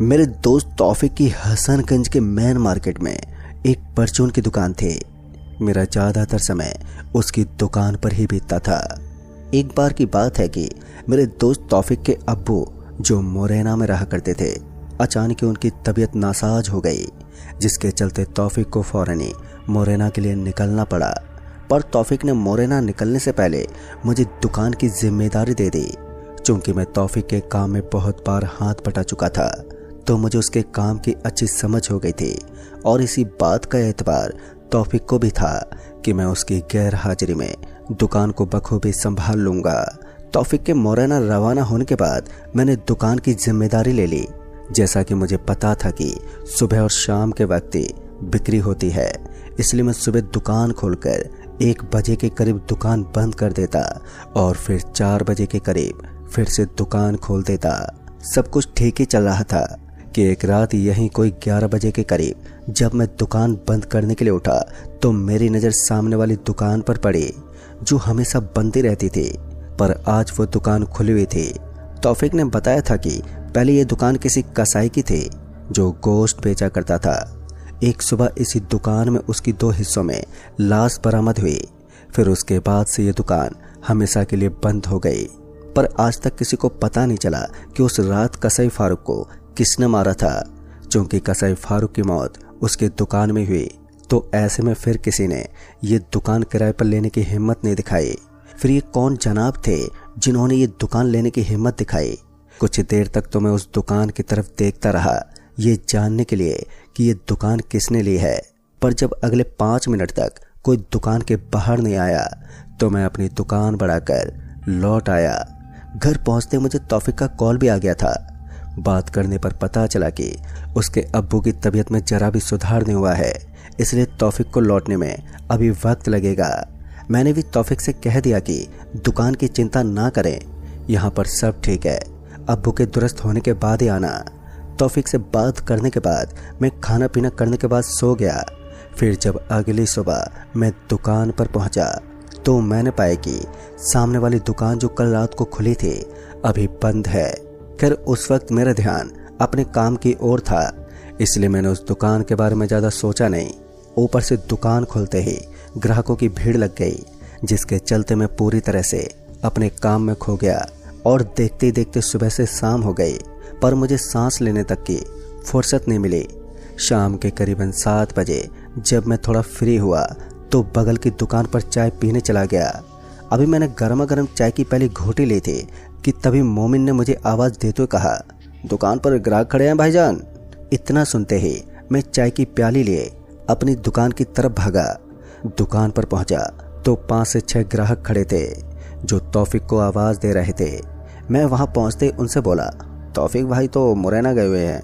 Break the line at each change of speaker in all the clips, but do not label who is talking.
मेरे दोस्त तौफीक की हसनगंज के मेन मार्केट में एक परचून की दुकान थी। मेरा ज़्यादातर समय उसकी दुकान पर ही बीतता था। एक बार की बात है कि मेरे दोस्त तौफीक के अब्बू, जो मोरेना में रहा करते थे, अचानक ही उनकी तबीयत नासाज हो गई, जिसके चलते तौफीक को फौरन ही मोरेना के लिए निकलना पड़ा। पर तौफीक ने मोरेना निकलने से पहले मुझे दुकान की जिम्मेदारी दे दी। चूंकि मैं तौफीक के काम में बहुत बार हाथ बटा चुका था, तो मुझे उसके काम की अच्छी समझ हो गई थी और इसी बात का एतबार तौफीक को भी था कि मैं उसकी गैर हाजिरी में दुकान को बखूबी संभाल लूँगा। तौफीक के मोरेना रवाना होने के बाद मैंने दुकान की जिम्मेदारी ले ली। जैसा कि मुझे पता था कि सुबह और शाम के वक्त बिक्री होती है, इसलिए मैं सुबह दुकान खोलकर 1 बजे के करीब दुकान बंद कर देता और फिर 4 बजे के करीब फिर से दुकान खोल देता। सब कुछ ठीक ही चल रहा था कि एक रात यहीं कोई 11 बजे के करीब जब मैं दुकान बंद करने के लिए उठा, तो मेरी नज़र सामने वाली दुकान पर पड़ी, जो हमेशा बंद ही रहती थी, पर आज वो दुकान खुली हुई थी। तौफीक ने बताया था कि पहले ये दुकान किसी कसाई की थी, जो गोश्त बेचा करता था। एक सुबह इसी दुकान में उसकी 2 हिस्सों में लाश बरामद हुई। फिर उसके बाद से ये दुकान हमेशा के लिए बंद हो गई। पर आज तक किसी को पता नहीं चला कि उस रात कसाई फारूक को किसने मारा था। चूंकि कसाई फारूक की मौत उसकी दुकान में हुई, तो ऐसे में फिर किसी ने ये दुकान किराए पर लेने की हिम्मत नहीं दिखाई। फिर ये कौन जनाब थे जिन्होंने ये दुकान लेने की हिम्मत दिखाई? कुछ देर तक तो मैं उस दुकान की तरफ देखता रहा, ये जानने के लिए कि ये दुकान किसने ली है। पर जब अगले 5 मिनट तक कोई दुकान के बाहर नहीं आया, तो मैं अपनी दुकान बढ़ाकर लौट आया। घर पहुंचते मुझे तौफीक का कॉल भी आ गया था। बात करने पर पता चला कि उसके अब्बू की तबीयत में जरा भी सुधार नहीं हुआ है, इसलिए तौफीक को लौटने में अभी वक्त लगेगा। मैंने भी तौफीक से कह दिया कि दुकान की चिंता ना करें, यहाँ पर सब ठीक है, अब्बू के दुरुस्त होने के बाद ही आना। तौफीक से बात करने के बाद मैं खाना पीना करने के बाद सो गया। फिर जब अगली सुबह मैं दुकान पर पहुंचा, तो मैंने पाया कि सामने वाली दुकान जो कल रात को खुली थी, अभी बंद है। खैर उस वक्त मेरा ध्यान अपने काम की ओर था, इसलिए मैंने उस दुकान के बारे में ज़्यादा सोचा नहीं। ऊपर से दुकान खुलते ही ग्राहकों की भीड़ लग गई, जिसके चलते मैं पूरी तरह से अपने काम में खो गया और देखते ही देखते सुबह से शाम हो गई, पर मुझे सांस लेने तक की फुर्सत नहीं मिली। शाम के करीबन 7 बजे जब मैं थोड़ा फ्री हुआ, तो बगल की दुकान पर चाय पीने चला गया। अभी मैंने गर्मा गर्म चाय की पहली घोटी ली थी कि तभी मोमिन ने मुझे आवाज़ देते हुए कहा, दुकान पर ग्राहक खड़े हैं भाईजान। इतना सुनते ही मैं चाय की प्याली लिए अपनी दुकान की तरफ भागा। दुकान पर पहुंचा तो 5 से 6 ग्राहक खड़े थे, जो तौफीक को आवाज़ दे रहे थे। मैं वहां पहुंचते उनसे बोला, तौफीक भाई तो मुरैना गए हुए हैं,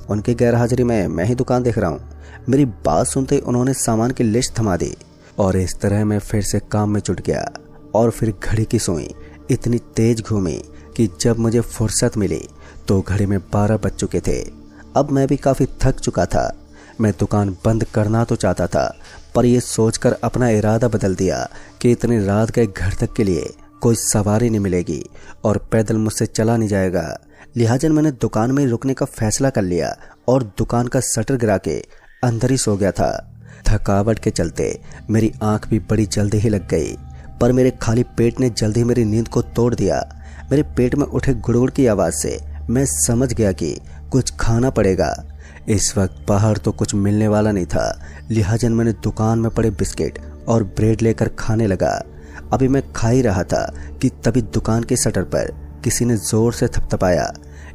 उनकी गैर हाजिरी में मैं ही दुकान देख रहा हूँ। मेरी बात सुनते उन्होंने सामान की लिस्ट थमा दी और इस तरह मैं फिर से काम में जुट गया। और फिर घड़ी की सुई इतनी तेज घूमी कि जब मुझे फुर्सत मिली तो घड़ी में 12 बज चुके थे। अब मैं भी काफ़ी थक चुका था। मैं दुकान बंद करना तो चाहता था, पर यह सोचकर अपना इरादा बदल दिया कि इतनी रात गए घर तक के लिए कोई सवारी नहीं मिलेगी और पैदल मुझसे चला नहीं जाएगा। लिहाजा मैंने दुकान में रुकने का फैसला कर लिया और दुकान का शटर गिरा के अंदर ही सो गया था। थकावट के चलते मेरी आंख भी बड़ी जल्दी ही लग गई, पर मेरे खाली पेट ने जल्दी मेरी नींद को तोड़ दिया। मेरे पेट में उठे गुड़गुड़ की आवाज़ से मैं समझ गया कि कुछ खाना पड़ेगा। इस वक्त बाहर तो कुछ मिलने वाला नहीं था, लिहाजा मैंने दुकान में पड़े बिस्किट और ब्रेड लेकर खाने लगा। अभी मैं खा ही रहा था कि तभी दुकान के शटर पर किसी ने ज़ोर से थपथपाया।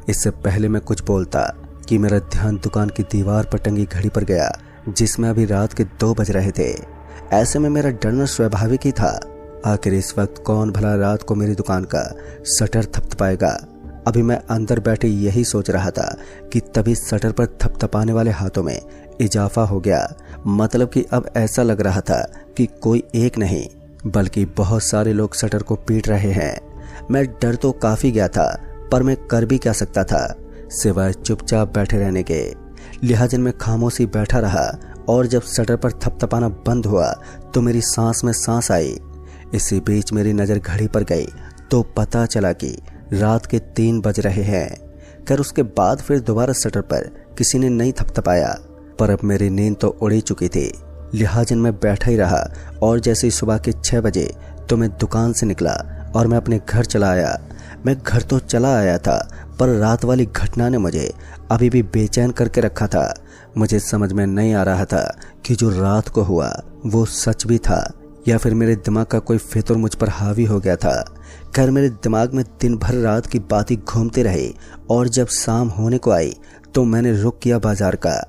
इससे पहले मैं कुछ बोलता कि मेरा ध्यान दुकान की दीवार पर टंगी घड़ी पर गया, जिसमें अभी रात के 2 बज रहे थे। ऐसे में मेरा डरना स्वाभाविक ही था। आखिर इस वक्त कौन भला रात को मेरी दुकान का शटर थपथपाएगा? अभी मैं अंदर बैठे यही सोच रहा था कि तभी शटर पर थपथपाने वाले हाथों में इजाफा हो गया। मतलब कि अब ऐसा लग रहा था कि कोई एक नहीं बल्कि बहुत सारे लोग शटर को पीट रहे हैं। मैं डर तो काफ़ी गया था, पर मैं कर भी क्या सकता था सिवाय चुपचाप बैठे रहने के। लिहाजा मैं खामोशी बैठा रहा और जब शटर पर थपथपाना बंद हुआ तो मेरी सांस में सांस आई। इसी बीच मेरी नज़र घड़ी पर गई तो पता चला कि रात के 3 बज रहे हैं। खैर उसके बाद फिर दोबारा शटर पर किसी ने नहीं थपथपाया, पर अब मेरी नींद तो उड़ ही चुकी थी। लिहाजन मैं बैठा ही रहा और जैसे ही सुबह के 6 बजे तो मैं दुकान से निकला और मैं अपने घर चला आया। मैं घर तो चला आया था, पर रात वाली घटना ने मुझे अभी भी बेचैन करके रखा था। मुझे समझ में नहीं आ रहा था कि जो रात को हुआ वो सच भी था या फिर मेरे दिमाग का कोई फितूर मुझ पर हावी हो गया था। खैर मेरे दिमाग में दिन भर रात की बातें घूमते रहे और जब शाम होने को आई तो मैंने रुख किया बाजार का।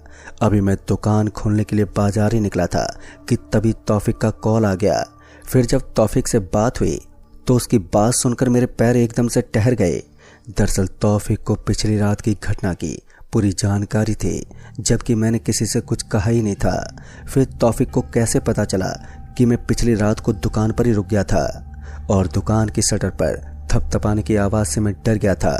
अभी मैं दुकान खोलने के लिए बाजार ही निकला था कि तभी तौफीक का कॉल आ गया। फिर जब तौफीक से बात हुई तो उसकी बात सुनकर मेरे पैर एकदम से ठहर गए। दरअसल तौफीक को पिछली रात की घटना की पूरी जानकारी थी, जबकि मैंने किसी से कुछ कहा ही नहीं था। फिर तौफीक को कैसे पता चला कि मैं पिछली रात को दुकान पर ही रुक गया था और दुकान की शटर पर थपथपाने की आवाज़ से मैं डर गया था।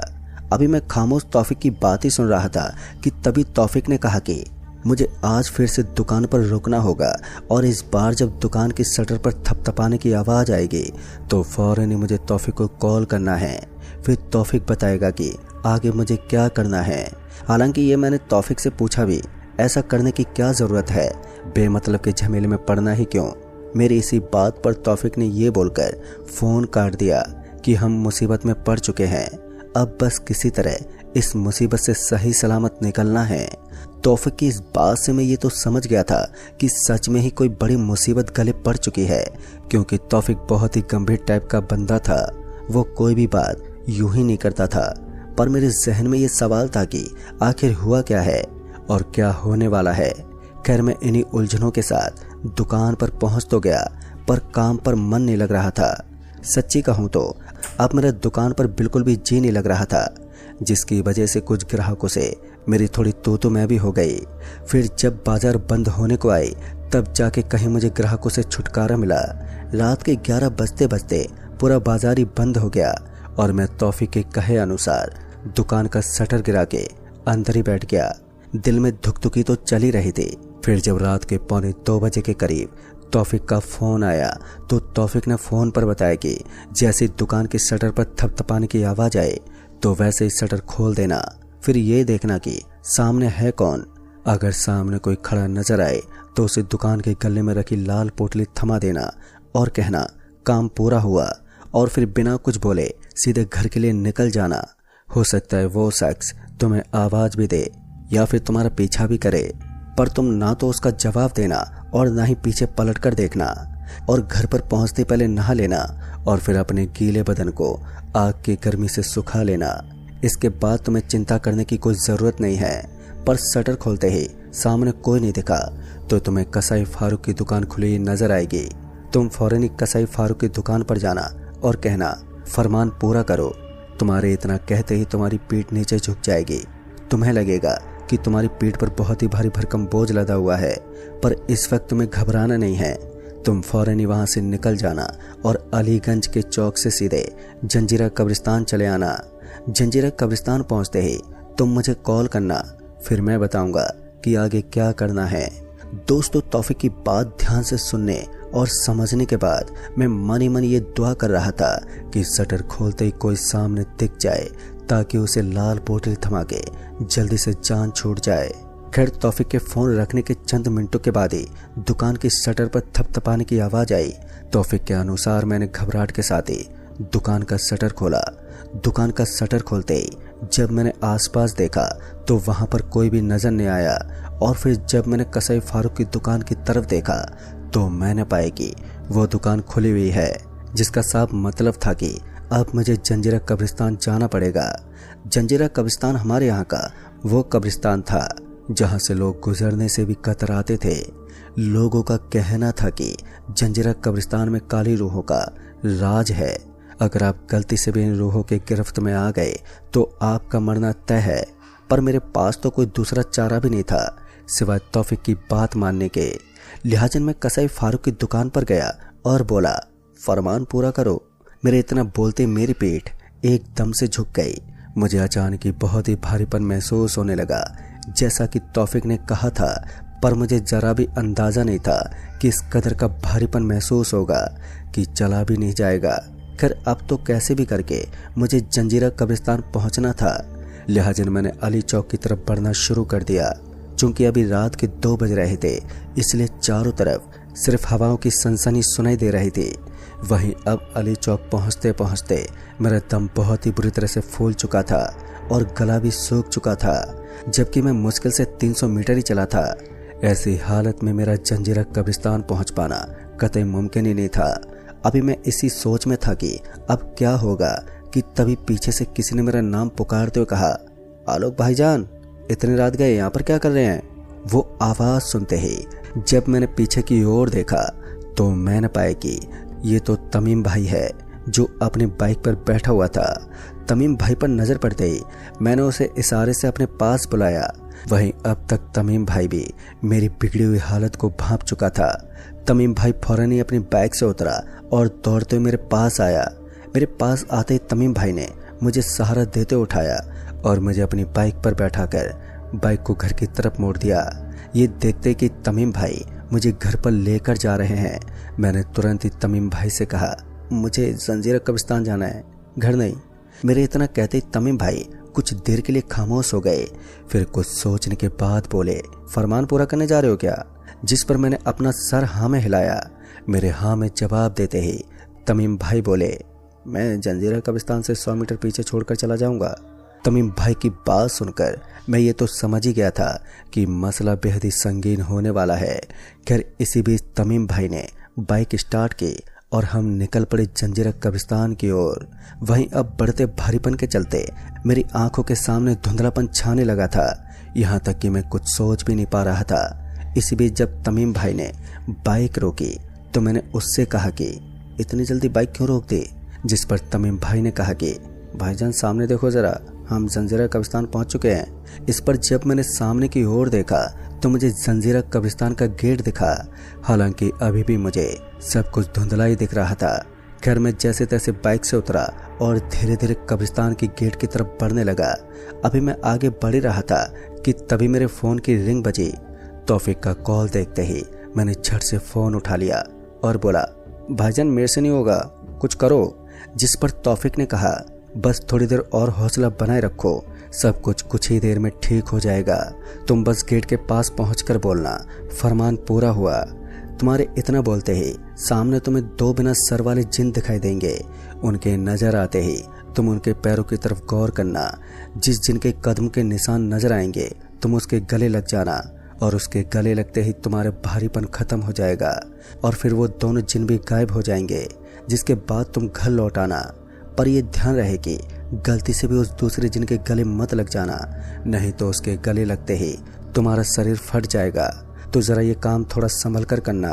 अभी मैं खामोश तौफीक की बात ही सुन रहा था कि तभी तौफीक ने कहा कि मुझे आज फिर से दुकान पर रुकना होगा और इस बार जब दुकान की शटर पर थपथपाने की आवाज़ आएगी तो फौरन ही मुझे तौफीक को कॉल करना है। फिर तौफीक बताएगा कि आगे मुझे क्या करना है। हालांकि ये मैंने तौफीक से पूछा भी, ऐसा करने की क्या ज़रूरत है, बेमतलब के झमेले में पड़ना ही क्यों। मेरी इसी बात पर तौफीक ने ये बोलकर फ़ोन काट दिया कि हम मुसीबत में पड़ चुके हैं, अब बस किसी तरह इस मुसीबत से सही सलामत निकलना है। तौफीक की इस बात से मैं ये तो समझ गया था कि सच में ही कोई बड़ी मुसीबत गले पड़ चुकी है, क्योंकि तौफीक बहुत ही गंभीर टाइप का बंदा था। वो कोई भी बात यूं ही नहीं करता था। पर मेरे जहन में ये सवाल था कि आखिर हुआ क्या है और क्या होने वाला है। खैर मैं इन्हीं उलझनों के साथ दुकान पर पहुंच तो गया, पर काम पर मन नहीं लग रहा था। सच्ची कहूँ तो अब मेरे दुकान पर बिल्कुल भी जी नहीं लग रहा था, जिसकी वजह से कुछ ग्राहकों से मेरी थोड़ी तो मैं भी हो गई। फिर जब बाजार बंद होने को आई तब जाके कहीं मुझे ग्राहकों से छुटकारा मिला। रात के 11 बजते बजते पूरा बाजार ही बंद हो गया और मैं तौफीक के कहे अनुसार दुकान का शटर गिरा के अंदर ही बैठ गया। दिल में धुकधुकी तो चल ही रही थी। फिर जब रात के 1:45 बजे के करीब तौफीक का फ़ोन आया तो तौफीक ने फ़ोन पर बताया कि जैसे दुकान की शटर पर थपथपाने की आवाज़ आए तो वैसे ही शटर खोल देना। फिर ये देखना कि सामने है कौन। अगर सामने कोई खड़ा नजर आए तो उसे दुकान के गले में रखी लाल पोटली थमा देना और कहना काम पूरा हुआ, और फिर बिना कुछ बोले सीधे घर के लिए निकल जाना। हो सकता है वो शख्स तुम्हें आवाज़ भी दे या फिर तुम्हारा पीछा भी करे, पर तुम ना तो उसका जवाब देना और ना ही पीछे पलट कर देखना। और घर पर पहुंचते पहले नहा लेना और फिर अपने गीले बदन को आग की गर्मी से सुखा लेना। इसके बाद तुम्हें चिंता करने की कोई ज़रूरत नहीं है। पर शटर खोलते ही सामने कोई नहीं दिखा तो तुम्हें कसाई फारूक की दुकान खुली नजर आएगी। तुम फौरन ही कसाई फारूक की दुकान पर जाना और कहना फरमान पूरा करो। तुम्हारे इतना कहते ही तुम्हारी पीठ नीचे झुक जाएगी। तुम्हें लगेगा कि तुम्हारी पीठ पर बहुत ही भारी भरकम बोझ लदा हुआ है, पर इस वक्त तुम्हें घबराना नहीं है। तुम फौरन ही वहाँ से निकल जाना और अलीगंज के चौक से सीधे जंजीरा कब्रिस्तान चले आना। जंजीरा कब्रिस्तान पहुँचते ही तुम मुझे कॉल करना, फिर मैं बताऊंगा कि आगे क्या करना है। दोस्तों तौफीक की बात ध्यान से सुनने और समझने के बाद मैं मन ही मन ये दुआ कर रहा था कि शटर खोलते ही कोई सामने दिख जाए ताकि उसे लाल बोतल थमा के जल्दी से जान छूट जाए। खैर तौफीक के फ़ोन रखने के चंद मिनटों के बाद ही दुकान की शटर पर थपथपाने की आवाज़ आई। तौफीक के अनुसार मैंने घबराहट के साथ ही दुकान का शटर खोला। दुकान का शटर खोलते ही जब मैंने आसपास देखा तो वहाँ पर कोई भी नज़र नहीं आया, और फिर जब मैंने कसाई फारूक की दुकान की तरफ देखा तो मैंने पाया कि वो दुकान खुली हुई है, जिसका साफ मतलब था कि अब मुझे जंजीरा कब्रिस्तान जाना पड़ेगा। जंजीरा कब्रिस्तान हमारे यहाँ का वो कब्रिस्तान था जहाँ से लोग गुजरने से भी कतराते थे। लोगों का कहना था कि जंजीरा कब्रिस्तान में काली रूहों का राज है। अगर आप गलती से भी इन रूहों के गिरफ्त में आ गए तो आपका मरना तय है। पर मेरे पास तो कोई दूसरा चारा भी नहीं था सिवाय तौफीक की बात मानने के। लिहाजन मैं कसाई फारूक की दुकान पर गया और बोला फरमान पूरा करो। मेरे इतना बोलते मेरी पीठ एकदम से झुक गई। मुझे अचानक ही बहुत ही भारीपन महसूस होने लगा, जैसा कि तौफीक ने कहा था, पर मुझे जरा भी अंदाज़ा नहीं था कि इस कदर का भारीपन महसूस होगा कि चला भी नहीं जाएगा। खैर अब तो कैसे भी करके मुझे जंजीरा कब्रिस्तान पहुंचना था। लिहाजन मैंने अली चौक की तरफ बढ़ना शुरू कर दिया। चूंकि अभी रात के 2 बज रहे थे, इसलिए चारों तरफ सिर्फ हवाओं की सनसनी सुनाई दे रही थी। वहीं अब अली चौक पहुंचते पहुंचते मेरा दम बहुत ही बुरी तरह से फूल चुका था और गला भी सूख चुका था, जबकि मैं मुश्किल से 300 मीटर ही चला था। ऐसी हालत में मेरा जंजीरा कब्रिस्तान पहुंच पाना कतई मुमकिन ही नहीं था। अभी मैं इसी सोच में था कि अब क्या होगा कि तभी पीछे से किसी ने मेरा नाम पुकारते हुए कहा, आलोक भाईजान, इतनी रात गए, यहाँ पर क्या कर रहे हैं? वो आवाज सुनते ही जब मैंने पीछे की ओर देखा तो मैंने पाया कि ये तो तमीम भाई है, जो अपनी बाइक पर बैठा हुआ था। तमीम भाई पर नजर पड़ते ही मैंने उसे इशारे से अपने पास बुलाया। वहीं अब तक तमीम भाई भी मेरी बिगड़ी हुई हालत को भांप चुका था। तमीम भाई फौरन ही अपनी बाइक से उतरा और दौड़ते हुए मेरे पास आया। मेरे पास आते ही तमीम भाई ने मुझे सहारा देते उठाया और मुझे अपनी बाइक पर बैठाकर बाइक को घर की तरफ मोड़ दिया। ये देखते कि तमीम भाई मुझे घर पर लेकर जा रहे हैं, मैंने तुरंत ही तमीम भाई से कहा, मुझे जंजीरा कब्रिस्तान जाना है, घर नहीं। मेरे इतना कहते ही तमीम भाई कुछ देर के लिए खामोश हो गए। फिर कुछ सोचने के बाद बोले, फरमान पूरा करने जा रहे हो क्या? जिस पर मैंने अपना सर हाँ में हिलाया। मेरे हाँ में जवाब देते ही तमीम भाई बोले, मैं जंजीरा कब्रिस्तान से 100 मीटर पीछे छोड़कर चला जाऊंगा। तमीम भाई की बात सुनकर मैं ये तो समझ ही गया था कि मसला बेहद ही संगीन होने वाला है। खैर इसी बीच तमीम भाई ने बाइक स्टार्ट की और हम निकल पड़े जंजीरा कब्रिस्तान की ओर। वहीं अब बढ़ते भारीपन के चलते मेरी आंखों के सामने धुंधलापन छाने लगा था, यहाँ तक कि मैं कुछ सोच भी नहीं पा रहा था। इसी बीच जब तमीम भाई ने बाइक रोकी तो मैंने उससे कहा कि इतनी जल्दी बाइक क्यों रोक दी? जिस पर तमीम भाई ने कहा कि भाईजान सामने देखो जरा, हम जंजीरा कब्रिस्तान पहुंच चुके हैं। इस पर जब मैंने सामने की ओर देखा तो मुझे जंजीरा कब्रिस्तान का गेट दिखा। हालांकि अभी भी मुझे सब कुछ धुंधला ही दिख रहा था। खैर मैं जैसे तैसे बाइक से उतरा और धीरे धीरे कब्रिस्तान की गेट की तरफ बढ़ने लगा। अभी मैं आगे बढ़ ही रहा था कि तभी मेरे फोन की रिंग बजी। तौफीक का कॉल देखते ही मैंने झट से फोन उठा लिया और बोला, भाईजान मेरे से नहीं होगा, कुछ करो। जिस पर तौफीक ने कहा, बस थोड़ी देर और हौसला बनाए रखो, सब कुछ ही देर में ठीक हो जाएगा। तुम बस गेट के पास पहुंचकर बोलना, फरमान पूरा हुआ। तुम्हारे इतना बोलते ही सामने तुम्हें 2 बिना सर वाले जिन दिखाई देंगे। उनके नजर आते ही तुम उनके पैरों की तरफ गौर करना। जिस जिन के कदम के निशान नजर आएंगे तुम उसके गले लग जाना और उसके गले लगते ही तुम्हारे भारीपन खत्म हो जाएगा और फिर वो दोनों जिन भी गायब हो जाएंगे, जिसके बाद तुम घर लौट आना। पर यह ध्यान रहे कि गलती से भी उस दूसरे जिन के गले मत लग जाना, नहीं तो उसके गले लगते ही तुम्हारा शरीर फट जाएगा। तो जरा ये काम थोड़ा संभल कर करना।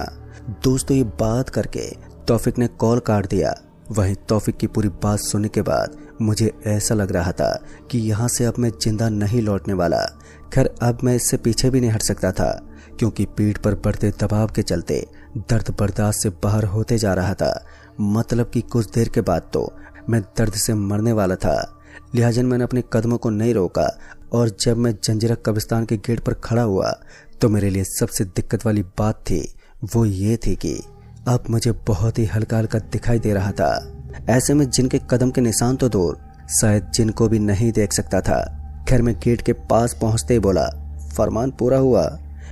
दोस्तों ये बात करके तौफीक ने कॉल काट दिया। वहीं तौफीक की पूरी बात सुनने के बाद मुझे ऐसा लग रहा था कि यहाँ से अब मैं जिंदा नहीं लौटने वाला। खैर अब मैं इससे पीछे भी नहीं हट सकता था, क्योंकि पीठ पर बढ़ते दबाव के चलते दर्द बर्दाश्त से बाहर होते जा रहा था। मतलब कि कुछ देर के बाद तो मैं दर्द से मरने वाला था। लिहाजा मैंने अपने कदमों को नहीं रोका और जब मैं जंजीरा कब्रिस्तान के गेट पर खड़ा हुआ तो मेरे लिए सबसे दिक्कत वाली बात थी वो ये थी कि अब मुझे बहुत ही हल्का हल्का दिखाई दे रहा था। ऐसे में जिनके कदम के निशान तो दूर, शायद जिनको भी नहीं देख सकता था। खैर मैं गेट के पास पहुंचते ही बोला, फरमान पूरा हुआ।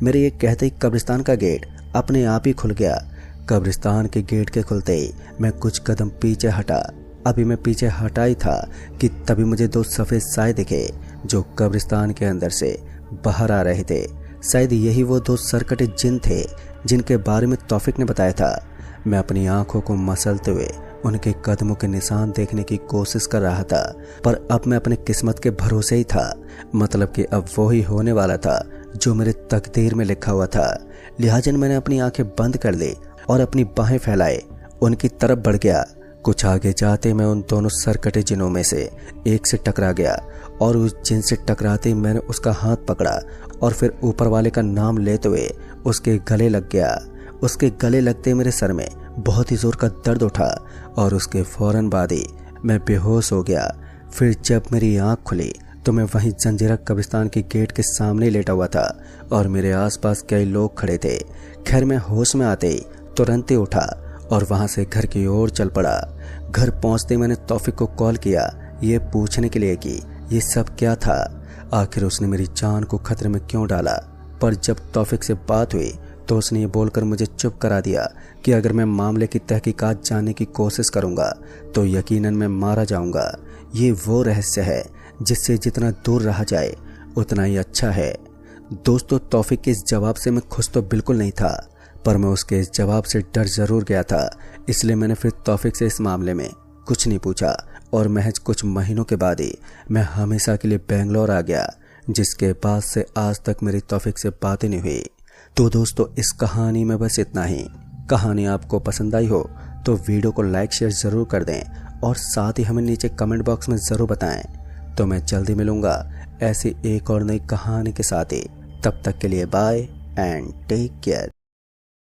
मेरे ये कहते ही कब्रिस्तान का गेट अपने आप ही खुल गया। कब्रिस्तान के गेट के खुलते ही मैं कुछ कदम पीछे हटा। अभी मैं पीछे हटा ही था कि तभी मुझे 2 सफ़ेद साए दिखे जो कब्रिस्तान के अंदर से बाहर आ रहे थे। शायद यही वो 2 सरकटे जिन थे जिनके बारे में तौफीक ने बताया था। मैं अपनी आंखों को मसलते हुए उनके कदमों के निशान देखने की कोशिश कर रहा था, पर अब मैं अपने किस्मत के भरोसे ही था। मतलब कि अब वो ही होने वाला था जो मेरे तकदीर में लिखा हुआ था। लिहाजा मैंने अपनी आंखें बंद कर ली और अपनी बाहें फैलाए उनकी तरफ बढ़ गया। कुछ आगे जाते मैं उन दोनों सरकटे जिनों में से एक से टकरा गया और उस जिन से टकराते मैंने उसका हाथ पकड़ा और फिर ऊपर वाले का नाम लेते हुए उसके गले लग गया। उसके गले लगते मेरे सर में बहुत ही जोर का दर्द उठा और उसके फौरन बाद ही मैं बेहोश हो गया। फिर जब मेरी आंख खुली तो मैं वहीं जंजीरा कब्रिस्तान के गेट के सामने लेटा हुआ था और मेरे आसपास कई लोग खड़े थे। खैर मैं होश में आते ही तुरंत ही उठा और वहां से घर की ओर चल पड़ा। घर पहुंचते मैंने तौफीक को कॉल किया ये पूछने के लिए कि ये सब क्या था? आखिर उसने मेरी जान को खतरे में क्यों डाला? पर जब तौफीक से बात हुई तो उसने ये बोलकर मुझे चुप करा दिया कि अगर मैं मामले की तहकीकात जानने की कोशिश करूंगा तो यकीनन मैं मारा जाऊंगा। ये वो रहस्य है जिससे जितना दूर रहा जाए उतना ही अच्छा है। दोस्तों, तौफीक के इस जवाब से मैं खुश तो बिल्कुल नहीं था, पर मैं उसके इस जवाब से डर जरूर गया था। इसलिए मैंने फिर तौफीक से इस मामले में कुछ नहीं पूछा और महज कुछ महीनों के बाद ही मैं हमेशा के लिए बेंगलोर आ गया, जिसके बाद से आज तक मेरी तौफीक से बातें नहीं हुई। तो दोस्तों, इस कहानी में बस इतना ही। कहानी आपको पसंद आई हो तो वीडियो को लाइक शेयर ज़रूर कर दें और साथ ही हमें नीचे कमेंट बॉक्स में ज़रूर बताएं। तो मैं जल्दी मिलूँगा ऐसी एक और नई कहानी के साथ ही। तब तक के लिए बाय एंड टेक केयर।